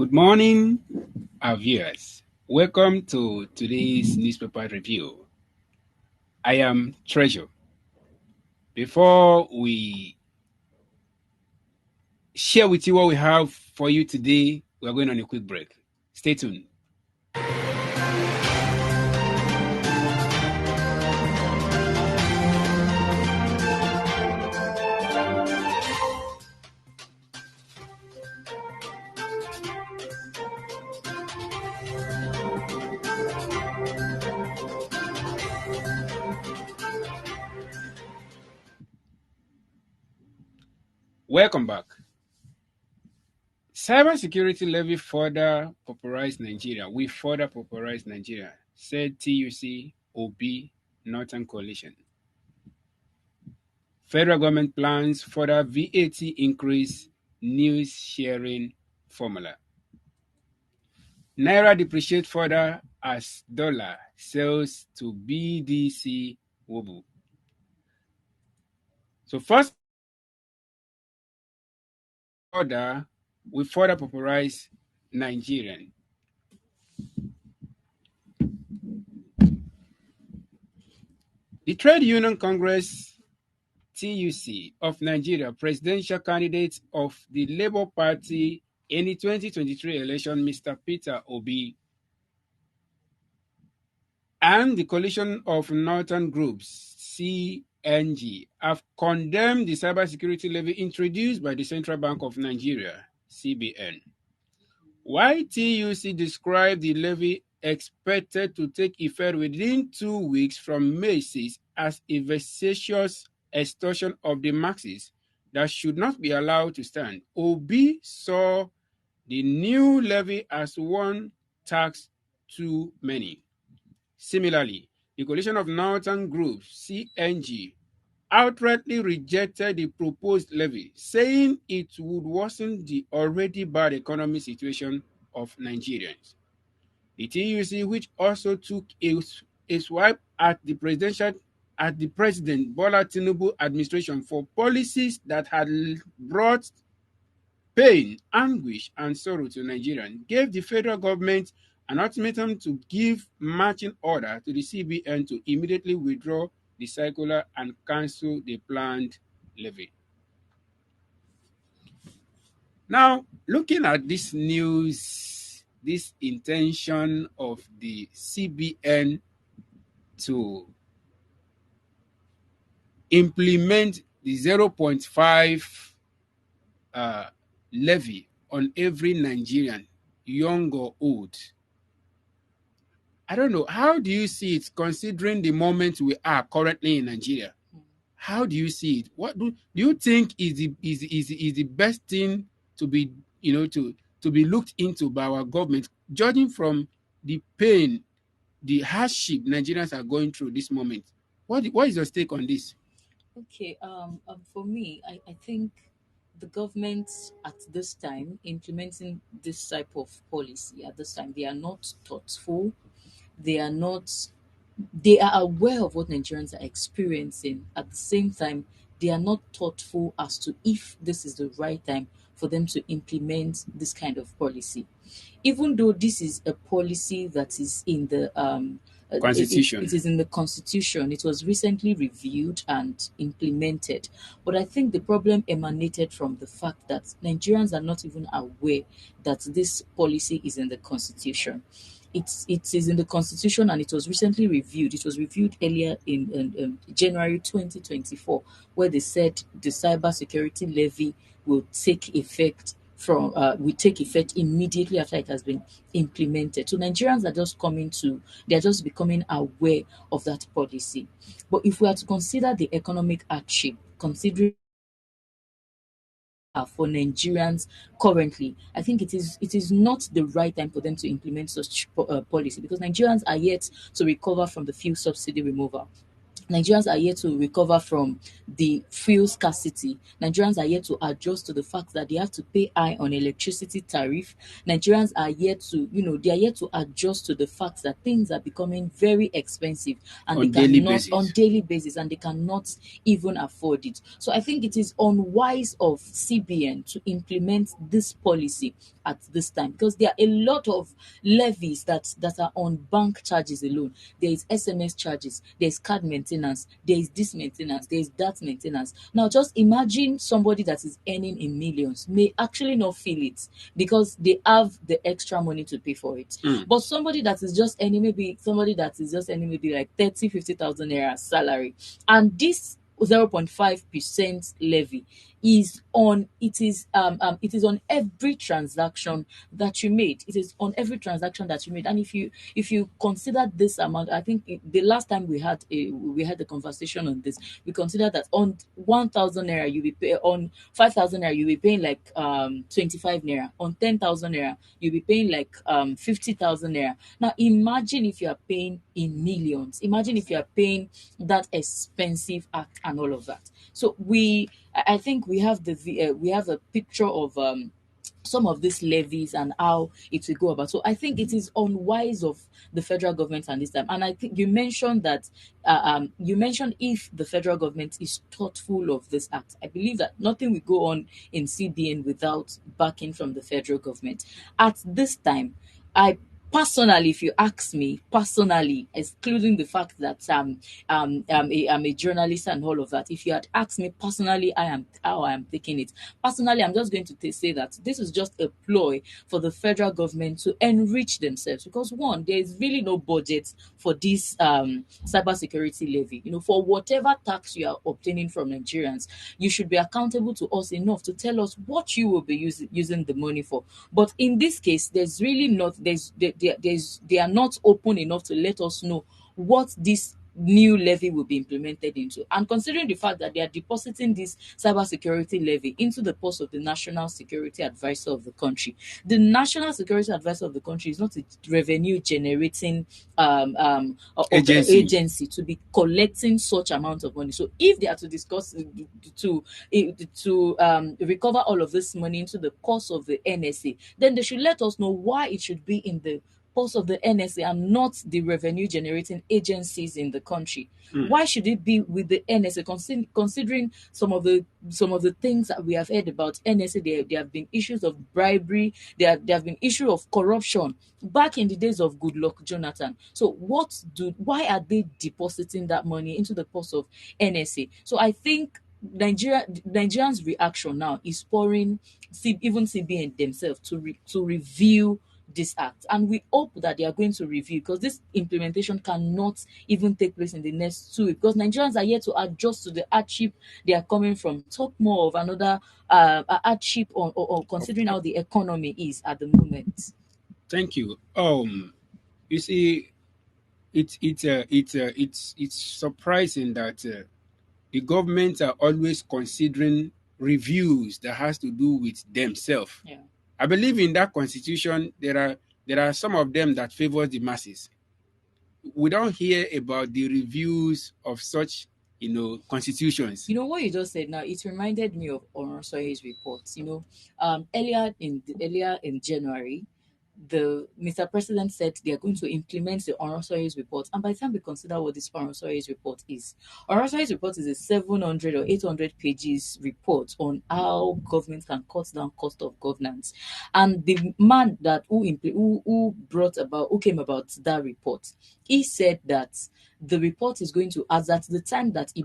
Good morning, our viewers. Welcome to today's newspaper review. I am Treasure. Before we share with you what we have for you today, we are going on a quick break. Stay tuned. Welcome back. Cybersecurity levy further pauperize Nigeria. We further pauperize Nigeria, said TUC, OB, Northern Coalition. Federal government plans further VAT increase, news sharing formula. Naira depreciate further as dollar sells to BDC Wobu. So first order, we further pauperize Nigerian. The Trade Union Congress TUC of Nigeria, presidential candidate of the Labour Party in the 2023 election, Mr. Peter Obi, and the coalition of northern groups, CNG, have condemned the cybersecurity levy introduced by the Central Bank of Nigeria, CBN. While TUC described the levy expected to take effect within 2 weeks from May 6 as a vexatious extortion of the masses that should not be allowed to stand, Obi saw the new levy as one tax too many. Similarly, the coalition of northern groups, CNG, outrightly rejected the proposed levy, saying it would worsen the already bad economic situation of Nigerians. The TUC, which also took a swipe at the President Bola Tinubu administration for policies that had brought pain, anguish, and sorrow to Nigerians, gave the federal government an ultimatum to give marching order to the CBN to immediately withdraw the circular and cancel the planned levy. Now, looking at this news, this intention of the CBN to implement the 0.5 levy on every Nigerian, young or old, I don't know. How do you see it, considering the moment we are currently in Nigeria? How do you see it? What do you think is the best thing to be, to be looked into by our government, judging from the pain, the hardship Nigerians are going through this moment? What is your take on this? Okay, for me, I think the government at this time implementing this type of policy at this time, they are not thoughtful. They are not. They are aware of what Nigerians are experiencing. At the same time, they are not thoughtful as to if this is the right time for them to implement this kind of policy. Even though this is a policy that is in the it Constitution. is in the constitution. It was recently reviewed and implemented, but I think the problem emanated from the fact that Nigerians are not even aware that this policy is in the constitution. It is in the constitution and it was recently reviewed. It was reviewed earlier in January 2024, where they said the cyber security levy will take effect immediately after it has been implemented. So Nigerians are just they are just becoming aware of that policy. But if we are to consider the economic hardship, considering for Nigerians currently, I think it is not the right time for them to implement such policy because Nigerians are yet to recover from the fuel subsidy removal. Nigerians are yet to recover from the fuel scarcity. Nigerians are yet to adjust to the fact that they have to pay high on electricity tariff. Nigerians are yet to, they are yet to adjust to the fact that things are becoming very expensive and they On daily cannot, on basis. daily basis, and they cannot even afford it. So I think it is unwise of CBN to implement this policy at this time, because there are a lot of levies that are on bank charges alone. There is SMS charges, there is card maintenance, there is this maintenance, there is that maintenance. Now just imagine somebody that is earning in millions may actually not feel it because they have the extra money to pay for it. Mm. But somebody that is just earning, maybe somebody that is just earning maybe like 30, 50,000 naira salary, and this 0.5% levy is on, it is on every transaction that you made. It is on every transaction that you made. And if you consider this amount, I think the last time we had a conversation on this, we considered that on 1,000 naira you be pay, on 5,000 naira you be paying like 25 naira, on 10,000 naira you be paying like 50,000 naira. Now imagine if you are paying in millions. Imagine if you are paying that expensive act and all of that. So I think we have a picture of some of these levies and how it will go about. So I think it is unwise of the federal government at this time. And I think you mentioned that you mentioned if the federal government is thoughtful of this act. I believe that nothing will go on in CBN without backing from the federal government. At this time, I personally, if you ask me personally, excluding the fact that I'm a journalist and all of that, if you had asked me personally, how I am taking it. Personally, I'm just going to say that this is just a ploy for the federal government to enrich themselves, because one, there is really no budget for this cybersecurity levy. For whatever tax you are obtaining from Nigerians, you should be accountable to us enough to tell us what you will be using the money for. But in this case, there's really not they are not open enough to let us know what this new levy will be implemented into. And considering the fact that they are depositing this cybersecurity levy into the purse of the National Security Advisor of the country, the National Security Advisor of the country is not a revenue generating Agency. agency to be collecting such amount of money. So if they are to discuss to recover all of this money into the course of the NSA, then they should let us know why it should be in the purse of the NSA and not the revenue generating agencies in the country. Mm. Why should it be with the NSA? Considering some of the things that we have heard about NSA, there have been issues of bribery, there have been issue of corruption back in the days of Goodluck Jonathan. So why are they depositing that money into the purse of NSA? So I think Nigerians' reaction now is pouring even CBN themselves to review this act, and we hope that they are going to review, because this implementation cannot even take place in the next 2 weeks, because Nigerians are yet to adjust to the hardship they are coming from. Talk more of another hardship or considering how the economy is at the moment. Thank you. You see, it's surprising that the government are always considering reviews that has to do with themselves. Yeah. I believe in that constitution. There are some of them that favor the masses. We don't hear about the reviews of such, constitutions. What you just said now, it reminded me of Oronsoye's reports. Earlier in January, the Mr. President said they are going to implement the Oronsoye's report. And by the time we consider what this Oronsoye's report is a 700 or 800 pages report on how government can cut down cost of governance. And the man who came about that report, he said that the report is going to, as at the time that he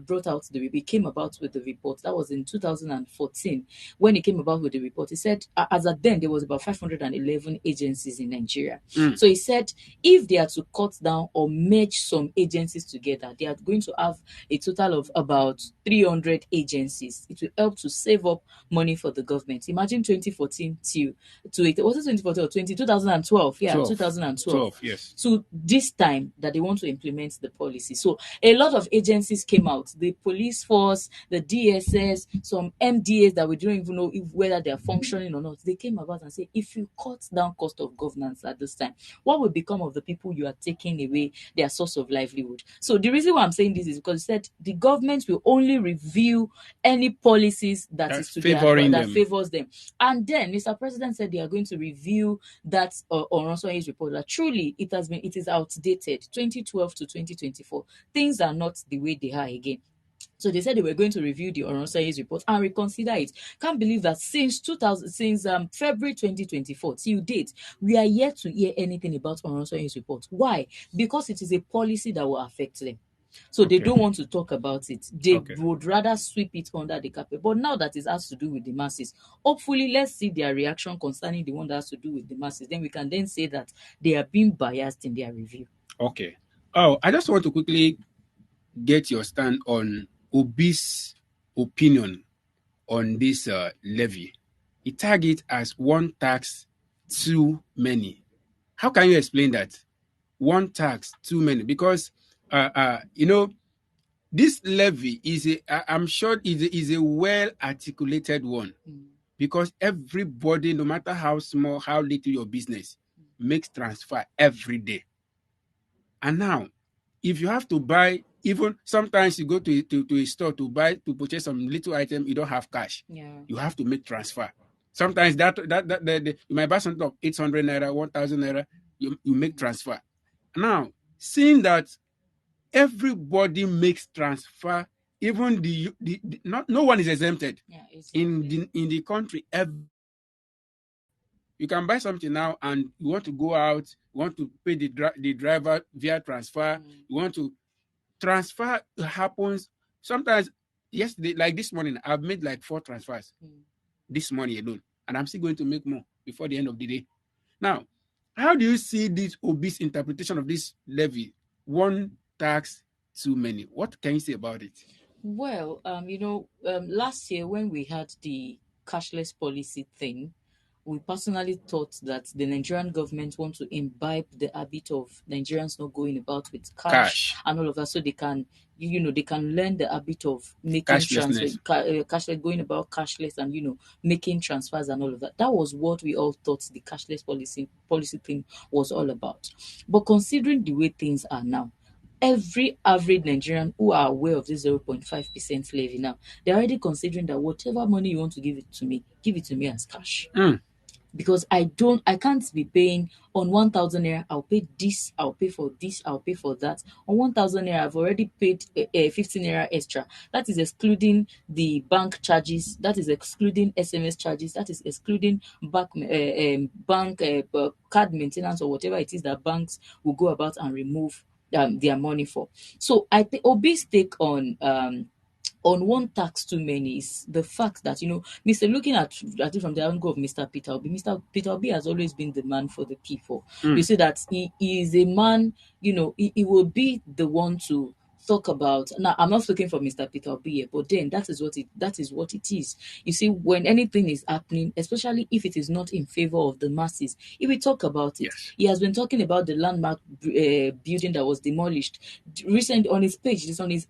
came about with the report, that was in 2014, when he came about with the report, he said, as at then, there was about 511 agencies in Nigeria. Mm. So he said, if they are to cut down or merge some agencies together, they are going to have a total of about 300 agencies. It will help to save up money for the government. Imagine 2014 was it 2014 or 2012? Yeah, 12. 2012. 12, yes. So this time that they want to implement the policy, policy. So a lot of agencies came out, the police force, the DSS, some MDAs that we don't even know whether they are functioning or not. They came about and said, if you cut down cost of governance at this time, what will become of the people you are taking away their source of livelihood? So the reason why I'm saying this is because it said the government will only review any policies that is to favoring that them. favors them. And then Mr. President said they are going to review that Oronsoye's report, that truly it is outdated, 2012 to 2024. Things are not the way they are again. So they said they were going to review the Oronsoye's report and reconsider it. Can't believe that since February 2024 till date, we are yet to hear anything about Oronsoye's report. Why? Because it is a policy that will affect them. So they don't want to talk about it. They would rather sweep it under the carpet. But now that it has to do with the masses, hopefully let's see their reaction concerning the one that has to do with the masses. Then we can then say that they are being biased in their review. Okay. Oh, I just want to quickly get your stand on Obi's opinion on this levy. He tagged it as one tax too many. How can you explain that? One tax too many? Because this levy I'm sure is a well articulated one, because everybody, no matter how small, how little your business, makes transfer every day. And now, if you have to buy, even sometimes you go to a store to purchase some little item, you don't have cash. Yeah. You have to make transfer. Sometimes you might buy something of 800 naira, 1,000 naira, you make transfer. Now, seeing that everybody makes transfer, even no one is exempted. Yeah, in the country. You can buy something now and you want to go out, you want to pay the driver via transfer, you want to transfer. Happens sometimes. Yesterday, like this morning, I've made like 4 transfers this morning alone, and I'm still going to make more before the end of the day. Now, how do you see this Obi's interpretation of this levy? One tax too many. What can you say about it? Well, last year when we had the cashless policy thing, we personally thought that the Nigerian government want to imbibe the habit of Nigerians not going about with cash and all of that, so they can, they can learn the habit of making transfers, cashless, going about cashless, and making transfers and all of that. That was what we all thought the cashless policy thing was all about. But considering the way things are now, every average Nigerian who are aware of this 0.5% levy now, they're already considering that whatever money you want to give it to me as cash. Because I can't be paying on 1,000 naira, I'll pay this, I'll pay for this, I'll pay for that. On 1,000 naira, I've already paid 15 naira extra. That is excluding the bank charges, that is excluding SMS charges, that is excluding bank card maintenance or whatever it is that banks will go about and remove their money for. So I think Obi's take on one tax too many is the fact that, Mr. looking at it from the angle of Mr. Peter Obi. Mr. Peter Obi has always been the man for the people. You see that he is a man, he will be the one to talk about. Now, I'm not looking for Mr. Peter Obi here, but then that is what it is. You see, when anything is happening, especially if it is not in favor of the masses, he will talk about it. Yes. He has been talking about the landmark building that was demolished. Recently, on his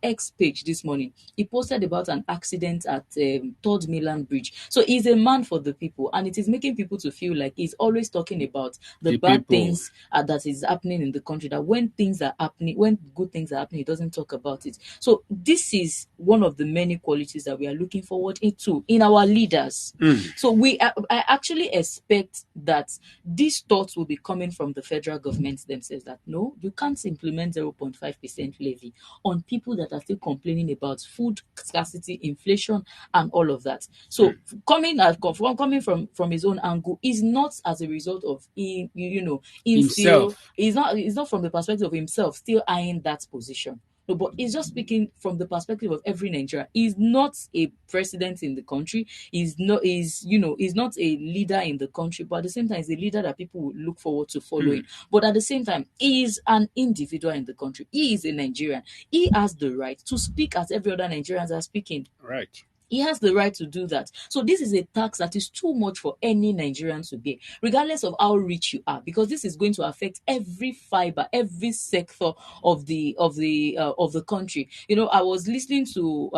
X page this morning, he posted about an accident at 3rd Mainland Bridge. So he's a man for the people, and it is making people to feel like he's always talking about the bad things that is happening in the country, that when things are happening, when good things are happening, he doesn't talk about it. So this is one of the many qualities that we are looking forward to in our leaders. So I actually expect that these thoughts will be coming from the federal government themselves, that no, you can't implement 0.5% levy on people that are still complaining about food scarcity, inflation, and all of that. So coming from his own angle is not as a result of himself. It's not from the perspective of himself still eyeing that position. No, but he's just speaking from the perspective of every Nigerian. He's not a president in the country. He's not a leader in the country, but at the same time, he's a leader that people would look forward to following. But at the same time, he is an individual in the country. He is a Nigerian. He has the right to speak as every other Nigerians are speaking. Right. He has the right to do that. So this is a tax that is too much for any Nigerian to bear, regardless of how rich you are, because this is going to affect every fiber, every sector of the country. You know, I was listening to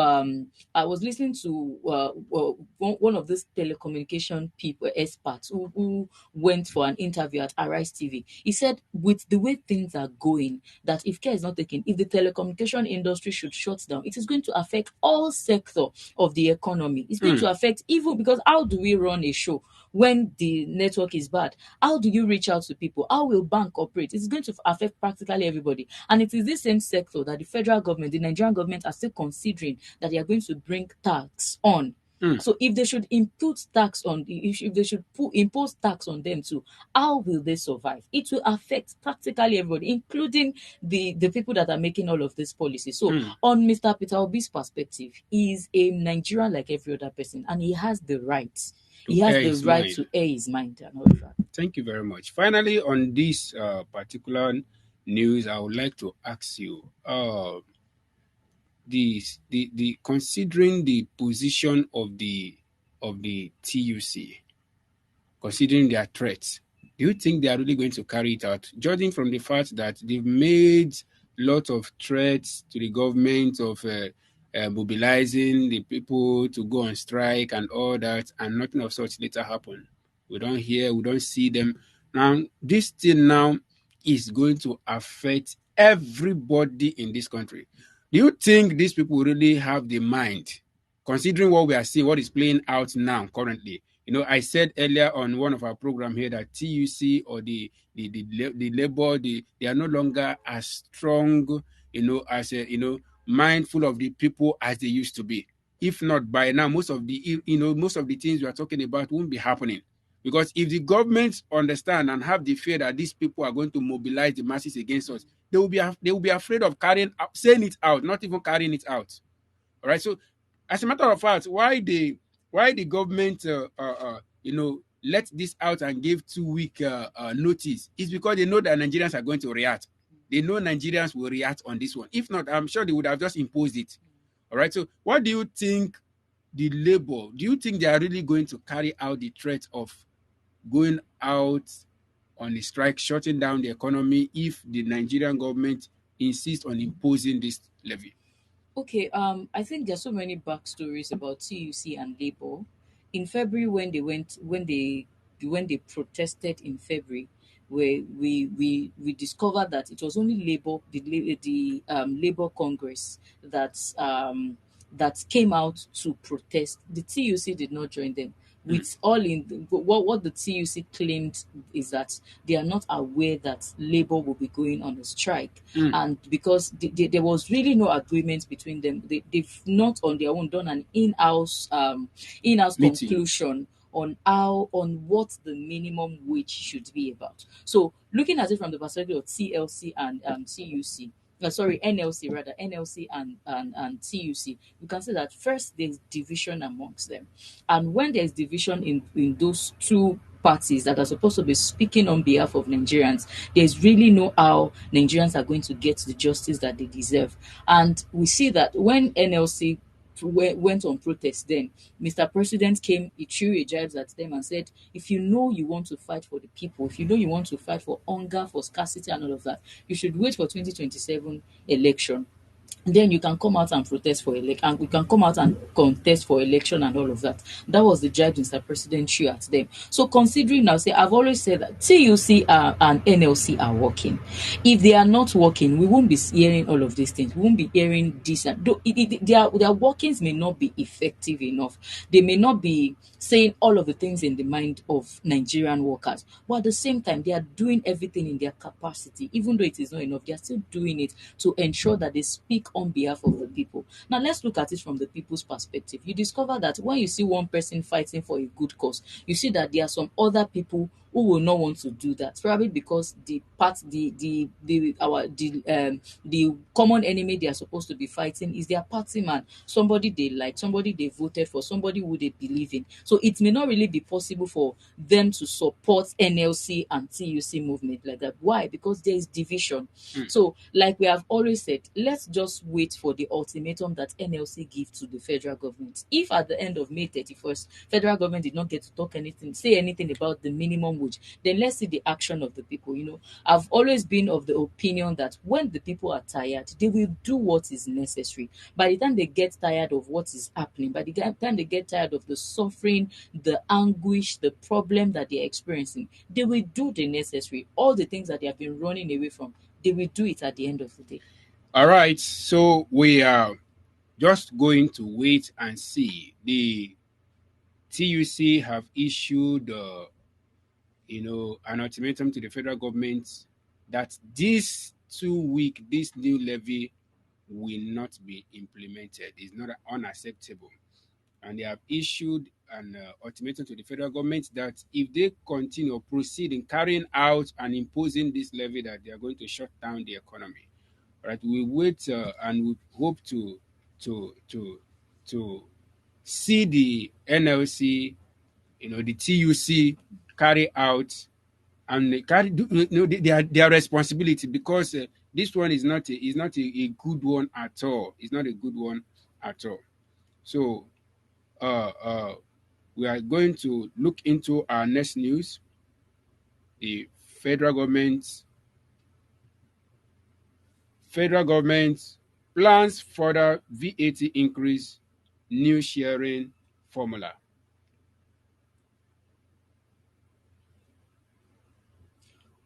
one of these telecommunication people experts who went for an interview at Arise TV. He said, with the way things are going, that if care is not taken, if the telecommunication industry should shut down, it is going to affect all sector of the economy. It's going to Hmm. affect, even because how do we run a show when the network is bad? How do you reach out to people? How will bank operate? It's going to affect practically everybody. And it is this same sector that the federal government, the Nigerian government, are still considering that they are going to bring tax on. Hmm. So if they should input tax on, if they should impose tax on them too, how will they survive? It will affect practically everybody, including the people that are making all of this policy. So Hmm. on Mr. Peter Obi's perspective, he is a Nigerian like every other person, and he has the right. To He has air the his right mind. to air his mind and all that. Thank you very much. Finally, on this particular news, I would like to ask you, the considering the position of the TUC, considering their threats, do you think they are really going to carry it out? Judging from the fact that they've made lots of threats to the government of mobilizing the people to go on strike and all that, and nothing of such later happened. We don't hear, we don't see them. Now, this thing now is going to affect everybody in this country. Do you think these people really have the mind, considering what we are seeing, what is playing out now currently? You know, I said earlier on one of our program here that TUC or the labor, they are no longer as strong, as a, mindful of the people as they used to be. If not by now, most of the things we are talking about won't be happening. Because if the government understand and have the fear that these people are going to mobilize the masses against us, they will be afraid of saying it out, not even carrying it out. All right. So, as a matter of fact, why the government let this out and gave 2 week notice is because they know that Nigerians are going to react. They know Nigerians will react on this one. If not, I'm sure they would have just imposed it. All right. So, what do you think the labor? Do you think they are really going to carry out the threat of going out on a strike, shutting down the economy if the Nigerian government insists on imposing this levy? Okay, I think there's so many backstories about TUC and Labour. In February, when they protested in February, where we discovered that it was only Labour, the Labour Congress that came out to protest. The TUC did not join them. Mm, With all in what the TUC claimed is that they are not aware that Labour will be going on a strike, mm. and because there was really no agreement between them, they've not on their own done an in-house Meeting. conclusion on what the minimum wage should be about. So looking at it from the perspective of TLC and TUC, sorry, NLC rather, NLC and TUC, we can say that first there's division amongst them. And when there's division in those two parties that are supposed to be speaking on behalf of Nigerians, there's really no how Nigerians are going to get the justice that they deserve. And we see that when NLC went on protest, then Mr. President came, he threw a jibes at them and said, if you know you want to fight for the people, if you know you want to fight for hunger, for scarcity and all of that, you should wait for 2027 election. Then you can come out and protest for election, and we can come out and contest for election and all of that. That was the drive Mr. President threw at them. So considering now, say I've always said that TUC and NLC are working. If they are not working, we won't be hearing all of these things. We won't be hearing this. And though their workings may not be effective enough. They may not be saying all of the things in the mind of Nigerian workers. But at the same time, they are doing everything in their capacity, even though it is not enough. They are still doing it to ensure that they speak on behalf of the people. Now, let's look at it from the people's perspective. You discover that when you see one person fighting for a good cause, you see that there are some other people who will not want to do that? Probably because the part the common enemy they are supposed to be fighting is their party man, somebody they like, somebody they voted for, somebody who they believe in. So it may not really be possible for them to support NLC and TUC movement like that. Why? Because there is division. Mm. So, like we have always said, let's just wait for the ultimatum that NLC give to the federal government. If at the end of May 31st, federal government did not get to say anything about the minimum wage, then let's see the action of the people. I've always been of the opinion that when the people are tired, they will do what is necessary. By the time they get tired of what is happening, by the time they get tired of the suffering, the anguish, the problem that they're experiencing, they will do the necessary. All the things that they have been running away from, they will do it at the end of the day. All right, so we are just going to wait and see. The TUC have issued, an ultimatum to the federal government that this new levy will not be implemented. It's not unacceptable. And they have issued an ultimatum to the federal government that if they continue or proceed in carrying out and imposing this levy, that they are going to shut down the economy. Right? We wait and we hope to to see the NLC, the TUC carry out and carry their responsibility, because this one is not a good one at all. It's not a good one at all. So uh, uh, we are going to look into our next news. The federal government plans further VAT increase, new sharing formula.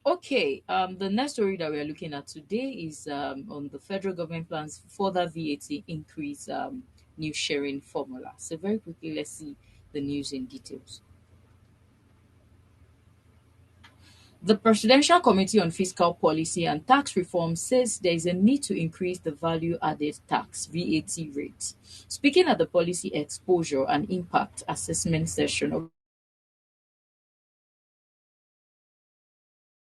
Okay, the next story that we are looking at today is on the federal government plans further VAT increase, new sharing formula. So very quickly, let's see the news in details. The Presidential Committee on Fiscal Policy and Tax Reform says there is a need to increase the value added tax (VAT) rate. Speaking at the Policy Exposure and Impact Assessment session of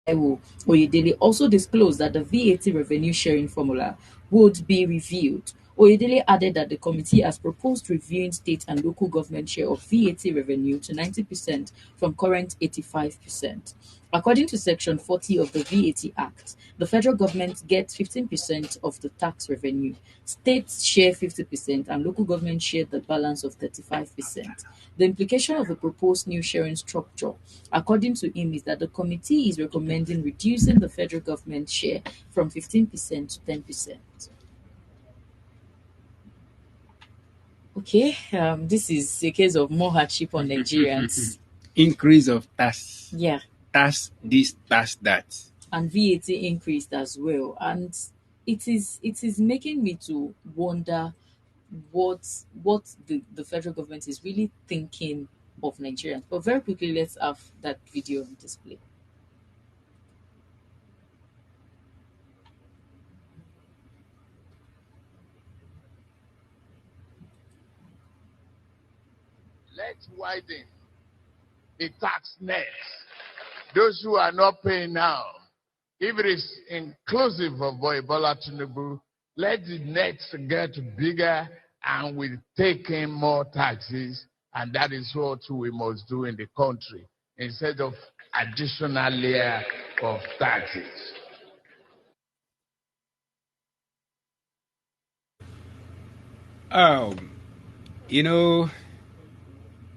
Taiwo Oyedele also disclosed that the VAT revenue sharing formula would be reviewed. Oyedele added that the committee has proposed reviewing state and local government share of VAT revenue to 90% from current 85%. According to Section 40 of the VAT Act, the federal government gets 15% of the tax revenue, states share 50%, and local government share the balance of 35%. The implication of the proposed new sharing structure, according to him, is that the committee is recommending reducing the federal government share from 15% to 10%. Okay, this is a case of more hardship on Nigerians. Increase of tax, Yeah, tax this, tax that. and VAT increased as well. And it is making me to wonder what the federal government is really thinking of Nigerians. But very quickly, let's have that video on display. Let's widen the tax net. Those who are not paying now, if it is inclusive of Bola Tinubu, let the net get bigger and we take in more taxes, and that is what we must do in the country instead of additional layer of taxes. Um, you know,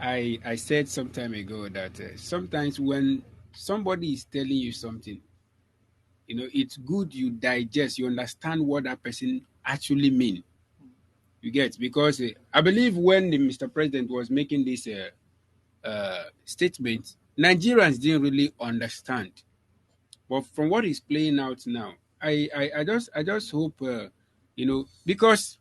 I said some time ago that sometimes when somebody is telling you something, it's good you digest, you understand what that person actually mean. You get, because I believe when the Mr. President was making this statement, Nigerians didn't really understand. But from what is playing out now, I just hope because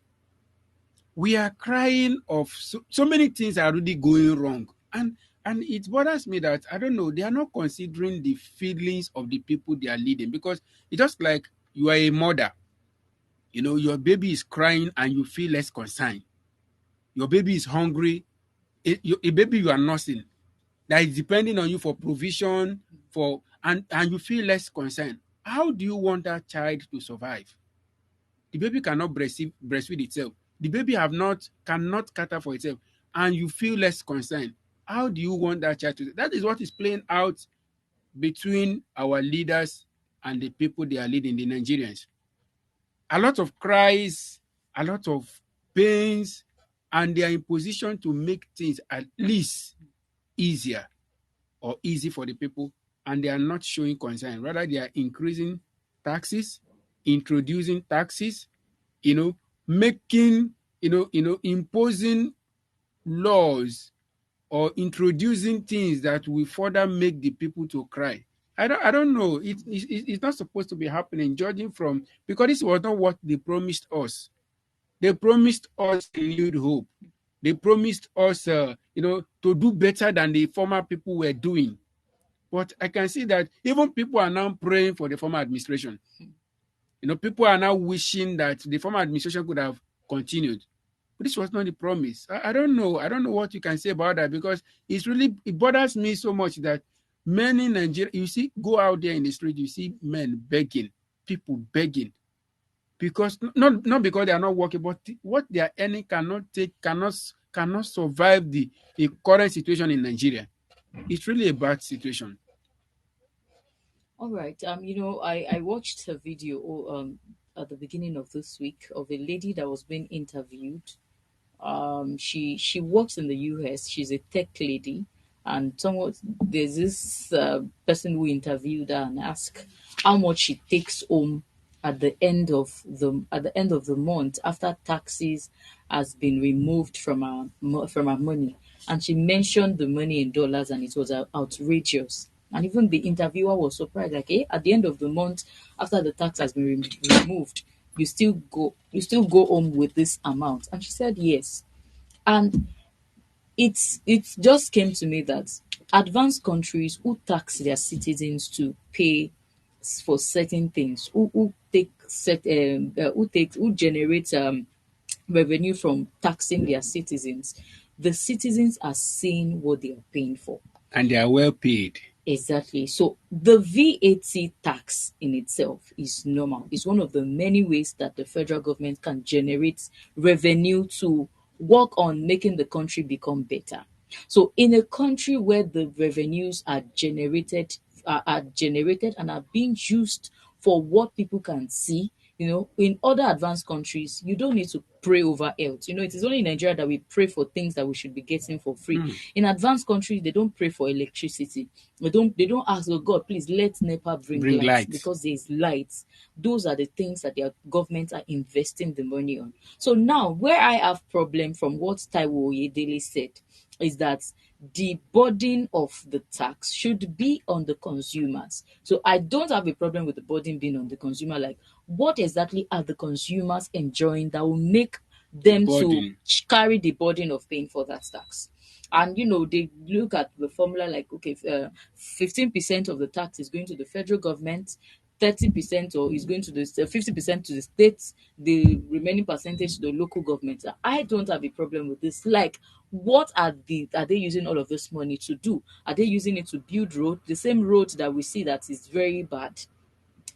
we are crying of so many things are really going wrong, and it bothers me that I don't know, they are not considering the feelings of the people they are leading, because it's just like you are a mother, your baby is crying and you feel less concerned. Your baby is hungry, a baby you are nursing that is depending on you for provision and you feel less concerned. How do you want that child to survive? The baby cannot breastfeed itself. The baby cannot cater for itself, and you feel less concerned. How do you want that child to? That is what is playing out between our leaders and the people they are leading, the Nigerians. A lot of cries, a lot of pains, and they are in position to make things at least easier or easy for the people, and they are not showing concern. Rather, they are increasing taxes, introducing taxes, making, imposing laws or introducing things that will further make the people to cry. I don't know. It's not supposed to be happening, judging from, because this was not what they promised us. They promised us renewed hope. They promised us, to do better than the former people were doing. But I can see that even people are now praying for the former administration. People are now wishing that the former administration could have continued. But this was not the promise. I don't know. I don't know what you can say about that, because it bothers me so much that many Nigerians, you see, go out there in the street, you see men begging, people begging, because not because they are not working, but what they are earning cannot survive the current situation in Nigeria. It's really a bad situation. All right. I watched a video at the beginning of this week of a lady that was being interviewed. She works in the US. She's a tech lady, and somewhat there's this person who interviewed her and asked how much she takes home at the end of the month after taxes has been removed from her money, and she mentioned the money in dollars, and it was outrageous. And even the interviewer was surprised, like, at the end of the month, after the tax has been removed, you still go home with this amount. And she said yes. And it just came to me that advanced countries who tax their citizens to pay for certain things, who generate revenue from taxing their citizens, the citizens are seeing what they are paying for. And they are well paid. Exactly. So the VAT tax in itself is normal. It's one of the many ways that the federal government can generate revenue to work on making the country become better. So in a country where the revenues are generated and are being used for what people can see, in other advanced countries, you don't need to pray over health. It is only in Nigeria that we pray for things that we should be getting for free. In advanced countries, they don't pray for electricity. They don't ask, oh God, please let NEPA bring light, because there's light. Those are the things that their government are investing the money on. So now, where I have problem from what Taiwo Oyedele said is that the burden of the tax should be on the consumers. So I don't have a problem with the burden being on the consumer. Like, what exactly are the consumers enjoying that will make them to carry the burden of paying for that tax? And they look at the formula like, okay, 15% of the tax is going to the federal government, 30% or is going to the 50% to the states, the remaining percentage to the local government. I don't have a problem with this. Like, what are they using all of this money to do? Are they using it to build road, the same roads that we see that is very bad?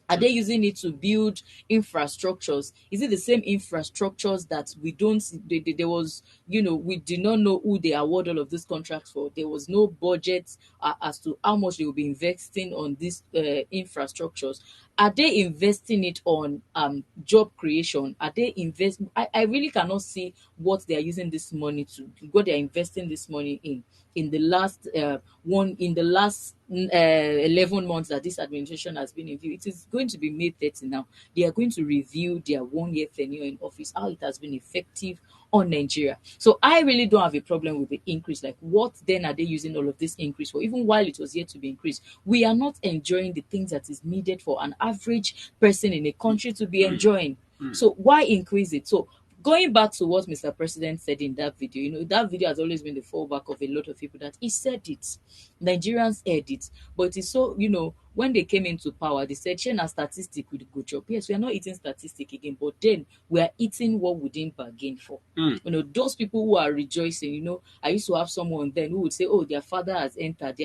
Are they using it to build infrastructures? Is it the same infrastructures that we don't see? There was, we did not know who they award all of these contracts for. There was no budget as to how much they will be investing on these infrastructures. Are they investing it on job creation? Are they I really cannot see what they are using this money to, what they are investing this money in the last 11 months that this administration has been in view. It is going to be May 30 now. They are going to review their 1-year tenure in office, how it has been effective on Nigeria. So I really don't have a problem with the increase. Like, what then are they using all of this increase for? Even while it was yet to be increased, we are not enjoying the things that is needed for an average person in a country to be enjoying. So why increase it? So going back to what Mr. President said in that video, that video has always been the fallback of a lot of people, that he said it. Nigerians heard it. But it's so, when they came into power, they said, share na statistic with the good job. Yes, we are not eating statistic again, but then we are eating what we didn't bargain for. Those people who are rejoicing, I used to have someone then who would say, oh, their father has entered,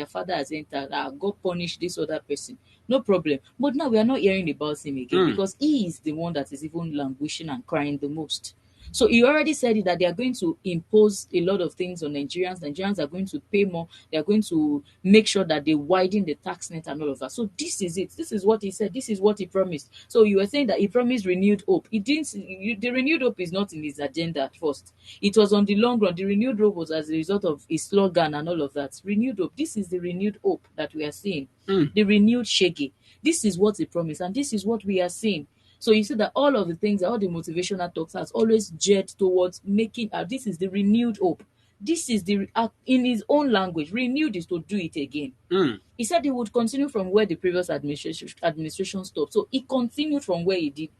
God punish this other person. No problem. But now we are not hearing about him again because he is the one that is even languishing and crying the most. So he already said it that they are going to impose a lot of things on Nigerians. Nigerians are going to pay more. They are going to make sure that they widen the tax net and all of that. So this is it. This is what he said. This is what he promised. So you were saying that he promised renewed hope. He didn't. The renewed hope is not in his agenda at first. It was on the long run. The renewed hope was as a result of his slogan and all of that. Renewed hope. This is the renewed hope that we are seeing. The renewed shaggy. This is what he promised, and this is what we are seeing. So you see that all of the things, all the motivational talks has always geared towards making, this is the renewed hope. This is the, in his own language, renewed is to do it again. He said he would continue from where the previous administration stopped. So he continued from where the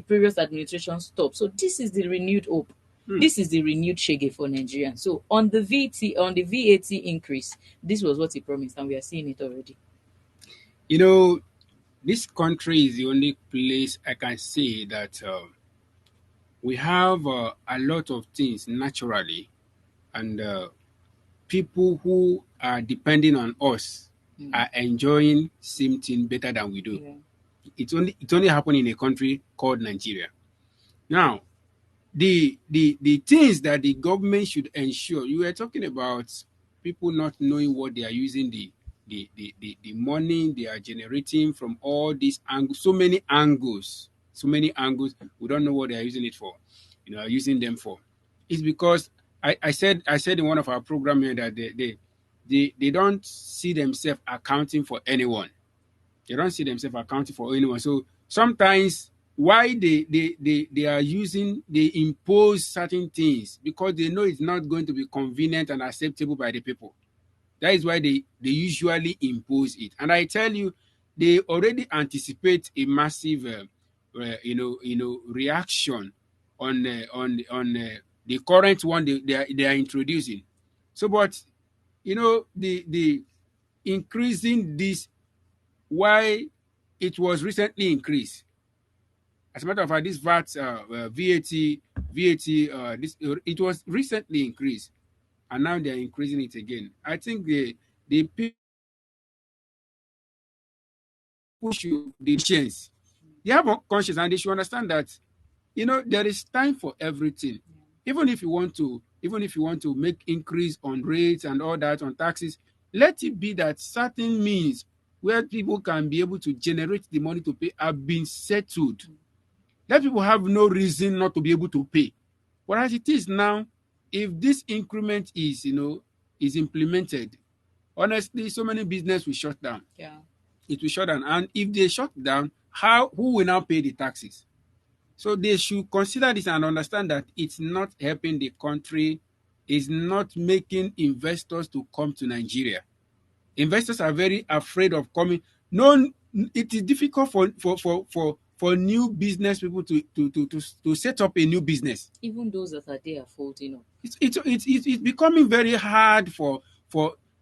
previous administration stopped. So this is the renewed hope. This is the renewed shege for Nigerians. So on the VAT increase, this was what he promised, and we are seeing it already. This country is the only place I can say that we have a lot of things naturally, and people who are depending on us are enjoying same thing better than we do. Yeah. It's only happening in a country called Nigeria. Now, the things that the government should ensure. You were talking about people not knowing what they are using the money they are generating from all these angles, so many angles. We don't know what they are using it for, are using them for. It's because I said in one of our programs here that they don't see themselves accounting for anyone. They don't see themselves accounting for anyone. So sometimes why they are using, they impose certain things because they know it's not going to be convenient and acceptable by the people. That is why they usually impose it. And I tell you, they already anticipate a massive, reaction on the current one they are introducing. So, but the increasing this, why it was recently increased. As a matter of fact, this VAT, it was recently increased. And now they're increasing it again. I think the people should the conscience. They have a conscience and they should understand that there is time for everything. Even if you want to make increase on rates and all that on taxes, let it be that certain means where people can be able to generate the money to pay have been settled. Let people have no reason not to be able to pay. But as it is now, if this increment is implemented, honestly, so many business will shut down. Yeah. It will shut down. And if they shut down, who will now pay the taxes? So they should consider this and understand that it's not helping the country, it's not making investors to come to Nigeria. Investors are very afraid of coming. No, it is difficult for new business people to set up a new business. Even those that are there are folding up. It's becoming very hard for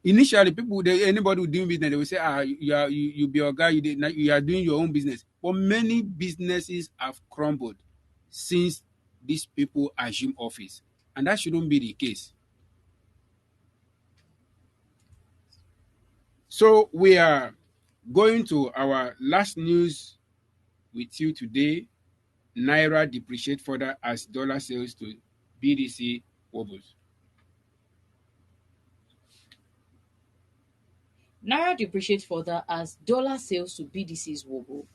initially people. Anybody who doing business, they will say, you be a guy, you are doing your own business. But many businesses have crumbled since these people assume office, and that shouldn't be the case. So we are going to our last news with you today. Naira depreciate further as dollar sales to BDC wobbles. Naira depreciates further as dollar sales to BDCs wobble.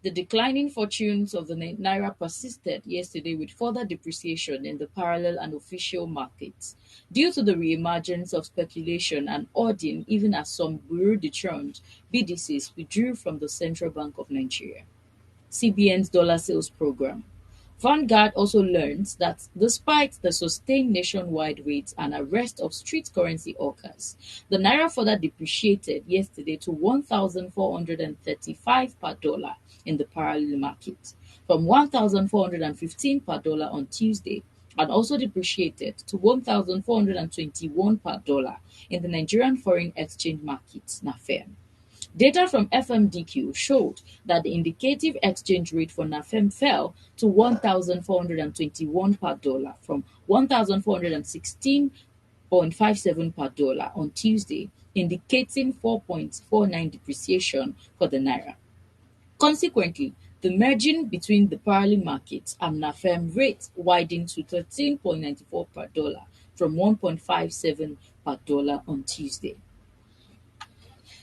The declining fortunes of the Naira persisted yesterday with further depreciation in the parallel and official markets due to the re-emergence of speculation and hoarding, even as some bureau de change BDCs withdrew from the Central Bank of Nigeria, CBN's dollar sales program. Vanguard also learns that despite the sustained nationwide raids and arrest of street currency hawkers, the Naira further depreciated yesterday to 1,435 per dollar in the parallel market, from 1,415 per dollar on Tuesday, and also depreciated to 1,421 per dollar in the Nigerian foreign exchange market, NAFEM. Data from FMDQ showed that the indicative exchange rate for NAFEM fell to 1,421 per dollar from 1,416.57 per dollar on Tuesday, indicating 4.49 depreciation for the naira. Consequently, the margin between the parallel market and NAFEM rate widened to 13.94 per dollar from 1.57 per dollar on Tuesday.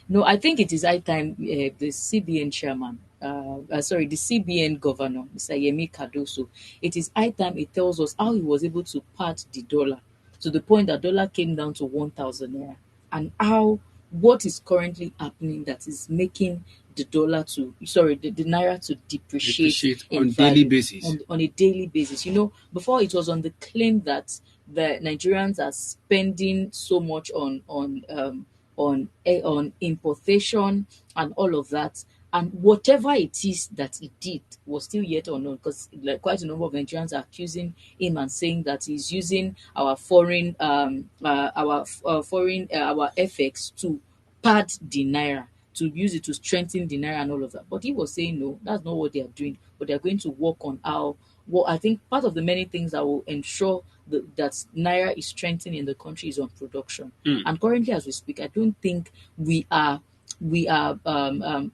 No, I think it is high time the CBN chairman, the CBN governor, Mr. Yemi Cardoso, it is high time he tells us how he was able to pad the dollar to the point that dollar came down to 1,000 naira, and how what is currently happening that is making the naira to depreciate Depreciate in on daily value basis. on a daily basis. Before it was on the claim that the Nigerians are spending so much on importation and all of that. And whatever it is that he did was still yet unknown, because like quite a number of Nigerians are accusing him and saying that he's using our our FX to pad the naira, to use it to strengthen the naira and all of that. But he was saying no, that's not what they are doing. But they are going to work on how. Well, I think part of the many things that will ensure that naira is strengthening in the country is on production. And currently, as we speak, I don't think we are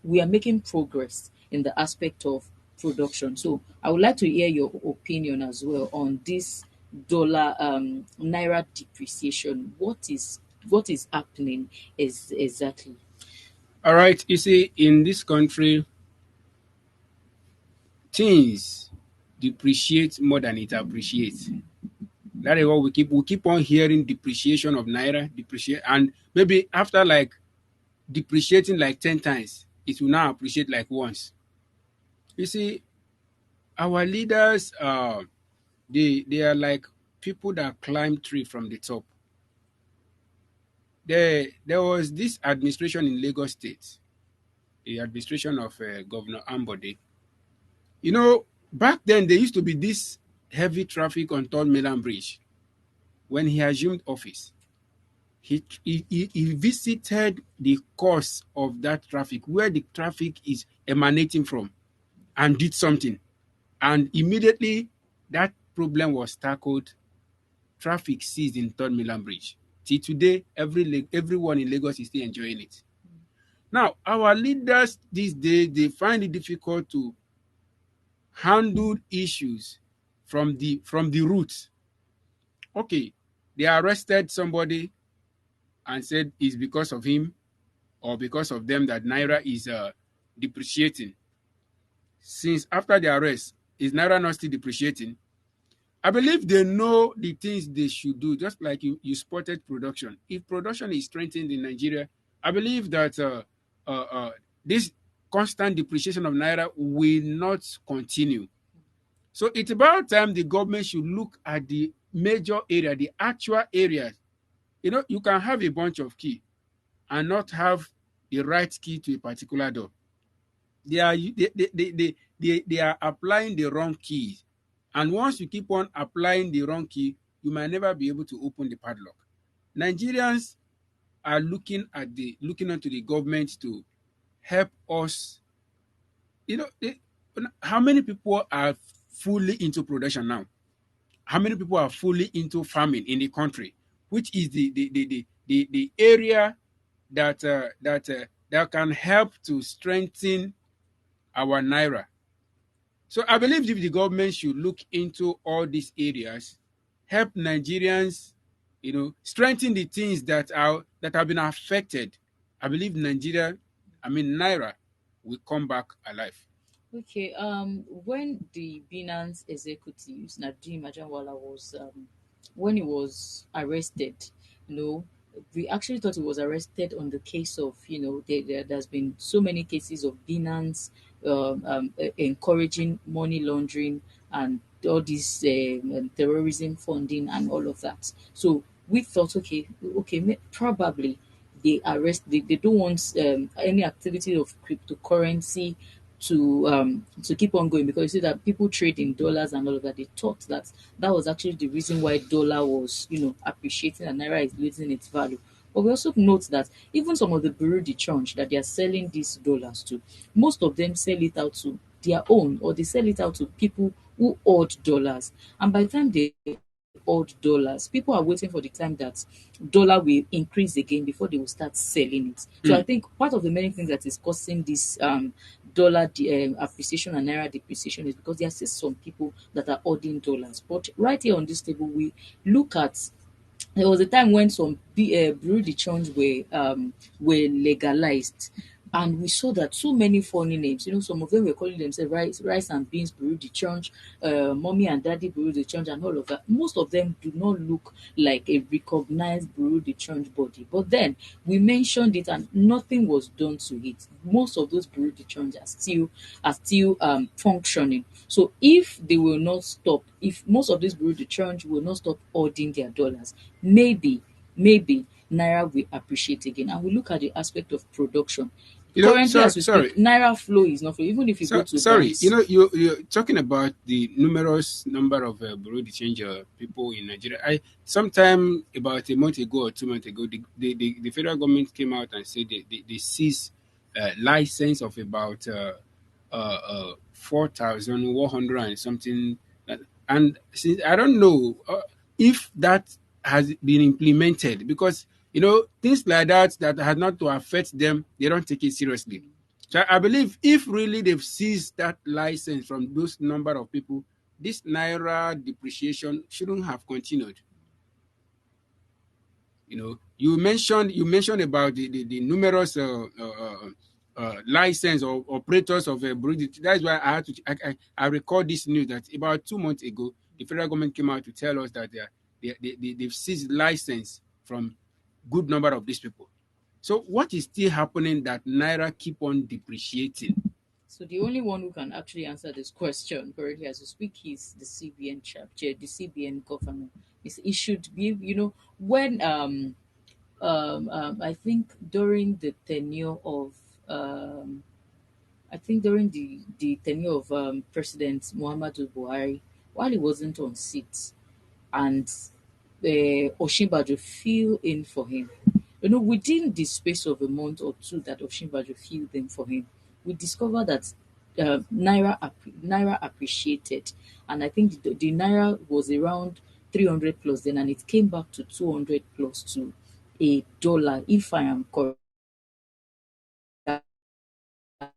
making progress in the aspect of production. So I would like to hear your opinion as well on this dollar naira depreciation. What is happening is exactly. All right, you see, in this country, things depreciate more than it appreciates. That is what we keep on hearing: depreciation of naira, depreciate, and maybe after like depreciating like 10 times, it will now appreciate like once. You see, our leaders, they are like people that climb tree from the top. There was this administration in Lagos State, the administration of Governor Ambode. Back then there used to be this heavy traffic on Third Mainland Bridge. When he assumed office, he visited the cause of that traffic, where the traffic is emanating from, and did something. And immediately that problem was tackled. Traffic ceased in Third Mainland Bridge. Till today, everyone in Lagos is still enjoying it. Now, our leaders these days, they find it difficult to handle issues from the roots. Okay, they arrested somebody and said it's because of him or because of them that naira is depreciating. Since after the arrest, is naira not still depreciating? I believe they know the things they should do, just like you spotted production. If production is strengthened in Nigeria, I believe that this constant depreciation of naira will not continue. So it's about time the government should look at the major area, the actual areas. You can have a bunch of key and not have the right key to a particular door. They are applying the wrong keys. And once you keep on applying the wrong key, you might never be able to open the padlock. Nigerians are looking onto the government to help us. How many people are fully into production now? How many people are fully into farming in the country, which is the area that can help to strengthen our naira? So I believe if the government should look into all these areas, help Nigerians, strengthen the things that have been affected, I believe naira will come back alive. Okay. When the Binance executives Nadim Ajanwala was when he was arrested, you know, we actually thought he was arrested on the case of there's been so many cases of Binance encouraging money laundering and all this terrorism funding and all of that. So we thought, okay, probably they don't want any activity of cryptocurrency to keep on going, because you see that people trade in dollars and all of that. They thought that was actually the reason why dollar was appreciating and naira is losing its value. But we also note that even some of the bureau de change that they are selling these dollars to, most of them sell it out to their own, or they sell it out to people who hoard dollars. And by the time they hoard dollars, people are waiting for the time that dollar will increase again before they will start selling it. So I Hmm. think part of the many things that is causing this appreciation and naira depreciation is because there are still some people that are hoarding dollars. But right here on this table, we look at, there was a time when some bureau de change were legalized, and we saw that so many funny names. You know, some of them were calling themselves rice and beans bureau de change, mommy and daddy bureau de change, and all of that. Most of them do not look like a recognized bureau de change body. But then we mentioned it, and nothing was done to it. Most of those bureau de change are still functioning. So if they will not stop, if most of these bureau de change will not stop hoarding their dollars, maybe naira will appreciate again. And we look at the aspect of production. You know, Currently, so as we speak, sorry. naira flow is not flow. Even if you go So to sorry, you banks, know, you're talking about the numerous number of bureau de change people in Nigeria. I sometime about a month ago or 2 months ago, the federal government came out and said they seized license of about 4,100 and something. And since I don't know if that has been implemented, because you know things like that had not to affect them, they don't take it seriously. So I believe if really they've seized that license from those number of people, this naira depreciation shouldn't have continued. You know, you mentioned about the numerous license or operators of Burundi. That's why I had to I recall this news that about 2 months ago the federal government came out to tell us that they've seized license from good number of these people. So what is still happening that naira keep on depreciating? so the only one who can actually answer this question currently as we speak is the CBN chair, the CBN governor. It should be, when I think during the tenure of um, President Muhammadu Buhari, while he wasn't on seat, and Osinbajo filled in for him. Within the space of a month or two that Osinbajo filled in for him, we discovered that naira appreciated, and I think the naira was around 300 plus then, and it came back to 200 plus to a dollar, if I am correct.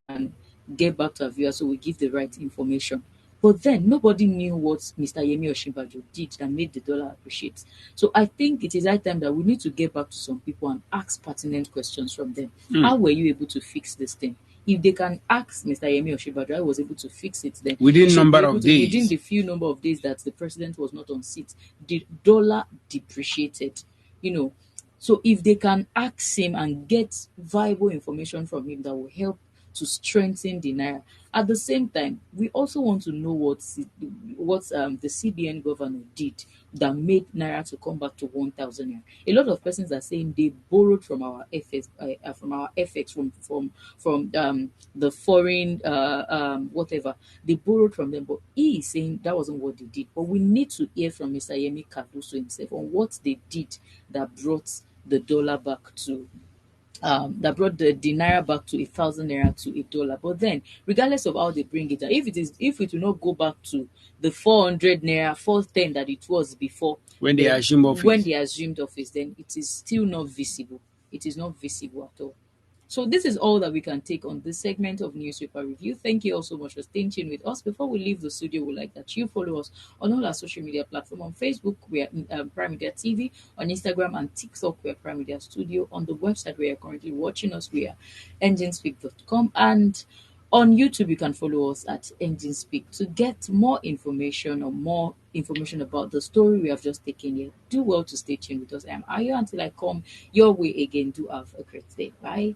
And get back to our viewers so we give the right information. But then nobody knew what Mr. Yemi Osinbajo did that made the dollar appreciate. So I think it is high time that we need to get back to some people and ask pertinent questions from them. Hmm. How were you able to fix this thing? If they can ask Mr. Yemi Osinbajo, I was able to fix it, then they Within should be number able of to, within days. the few number of days that the president was not on seat, the dollar depreciated. You know, so if they can ask him and get viable information from him that will help to strengthen the naira. At the same time, we also want to know what the CBN governor did that made naira to come back to 1,000 naira. A lot of persons are saying they borrowed from our FX, from the foreign whatever they borrowed from them, but he is saying that wasn't what they did. But we need to hear from Mr. Yemi Cardoso himself on what they did that brought the dollar back to that brought the naira back to 1,000 naira to a dollar. But then, regardless of how they bring it, if it will not go back to the 400 naira, 410 that it was before, When they then assume when office. they assumed office, then it is still not visible. It is not visible at all. So this is all that we can take on this segment of newspaper review. Thank you all so much for staying tuned with us. Before we leave the studio, we'd like that you follow us on all our social media platforms. On Facebook, we are Prime Media TV. On Instagram and TikTok, we are Prime Media Studio. On the website where you're currently watching us, we are enginespeak.com. And on YouTube, you can follow us at Engine Speak to get more information or more information about the story we have just taken here. Do well to stay tuned with us. I am Ayo until I come your way again. Do have a great day. Bye.